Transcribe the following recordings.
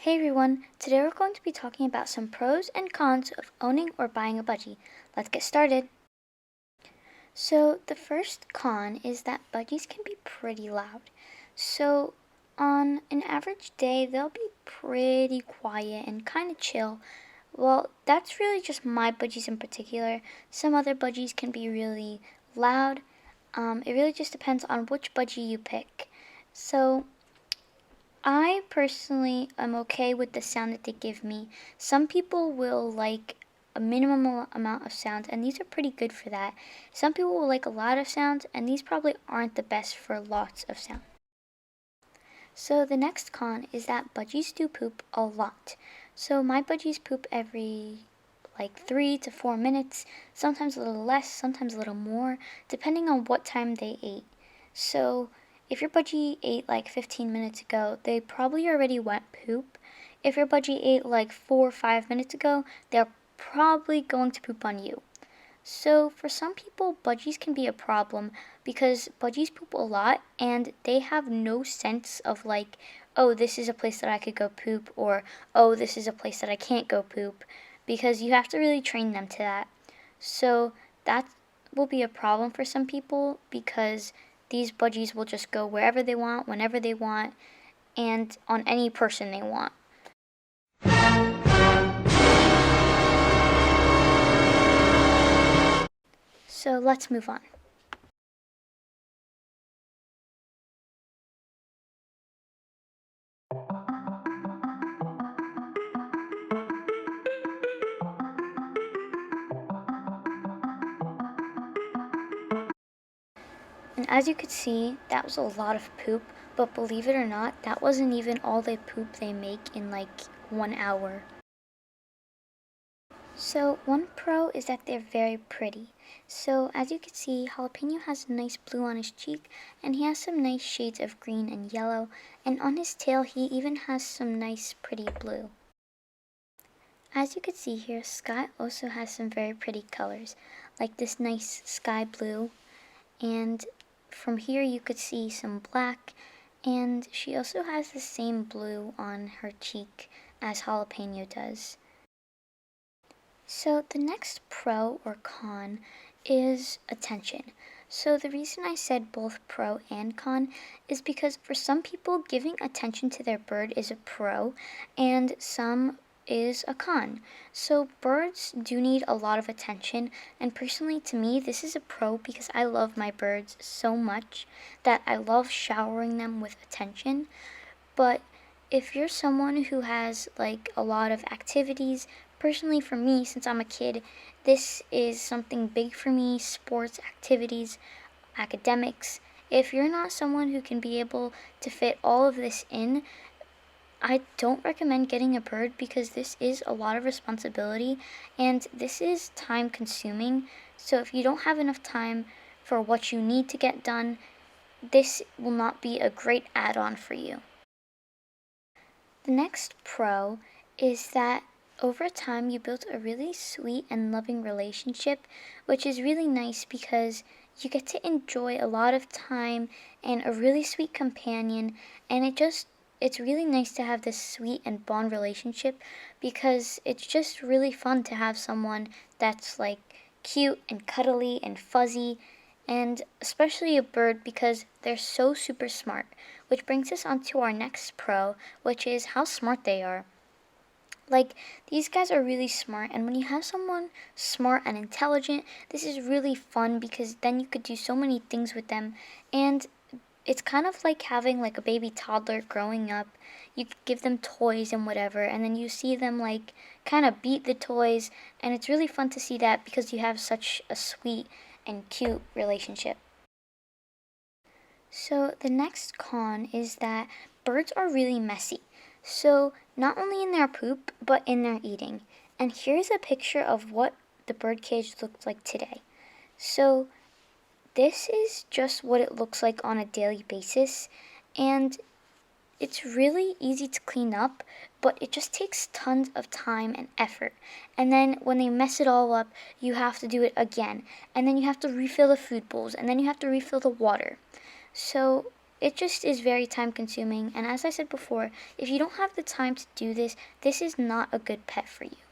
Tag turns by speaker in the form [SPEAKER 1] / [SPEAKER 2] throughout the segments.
[SPEAKER 1] Hey everyone, today we're going to be talking about some pros and cons of owning or buying a budgie. Let's get started. So the first con is that budgies can be pretty loud. So on an average day, they'll be pretty quiet and kind of chill. Well, that's really just my budgies in particular. Some other budgies can be really loud. It really just depends on which budgie you pick. So I personally am okay with the sound that they give me. Some people will like a minimal amount of sound, and these are pretty good for that. Some people will like a lot of sound, and these probably aren't the best for lots of sound. So the next con is that budgies do poop a lot. So my budgies poop every like 3 to 4 minutes, sometimes a little less, sometimes a little more, depending on what time they ate. So if your budgie ate like 15 minutes ago, they probably already went poop. If your budgie ate like 4 or 5 minutes ago, they're probably going to poop on you. So for some people, budgies can be a problem because budgies poop a lot and they have no sense of like, oh, this is a place that I could go poop, or oh, this is a place that I can't go poop, because you have to really train them to that. So that will be a problem for some people because these budgies will just go wherever they want, whenever they want, and on any person they want. So let's move on. And as you could see, that was a lot of poop, but believe it or not, that wasn't even all the poop they make in like 1 hour. So one pro is that they're very pretty. So as you can see, Jalapeno has a nice blue on his cheek, and he has some nice shades of green and yellow, and on his tail he even has some nice pretty blue. As you can see here, Sky also has some very pretty colors, like this nice sky blue, and from here you could see some black, and she also has the same blue on her cheek as Jalapeno does. So the next pro or con is attention. So the reason I said both pro and con is because for some people, giving attention to their bird is a pro, and some is a con. So birds do need a lot of attention, and personally to me this is a pro because I love my birds so much that I love showering them with attention. But if you're someone who has like a lot of activities, personally for me, since I'm a kid, this is something big for me: sports, activities, academics. If you're not someone who can be able to fit all of this in, I don't recommend getting a bird because this is a lot of responsibility and this is time consuming. So if you don't have enough time for what you need to get done, this will not be a great add-on for you. The next pro is that over time you build a really sweet and loving relationship, which is really nice because you get to enjoy a lot of time and a really sweet companion, and it's really nice to have this sweet and bond relationship because it's just really fun to have someone that's like cute and cuddly and fuzzy, and especially a bird because they're so super smart, which brings us on to our next pro, which is how smart they are. Like, these guys are really smart, and when you have someone smart and intelligent, this is really fun because then you could do so many things with them, and it's kind of like having like a baby toddler growing up. You could give them toys and whatever, and then you see them like kind of beat the toys, and it's really fun to see that because you have such a sweet and cute relationship. So the next con is that birds are really messy. So not only in their poop, but in their eating. And here's a picture of what the bird cage looked like today. So this is just what it looks like on a daily basis, and it's really easy to clean up, but it just takes tons of time and effort. And then when they mess it all up, you have to do it again. And then you have to refill the food bowls, and then you have to refill the water. So it just is very time consuming. And as I said before, if you don't have the time to do this, this is not a good pet for you.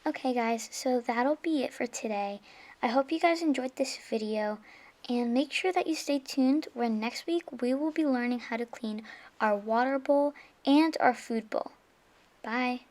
[SPEAKER 1] Okay guys, so that'll be it for today. I hope you guys enjoyed this video, and make sure that you stay tuned when next week we will be learning how to clean our water bowl and our food bowl. Bye!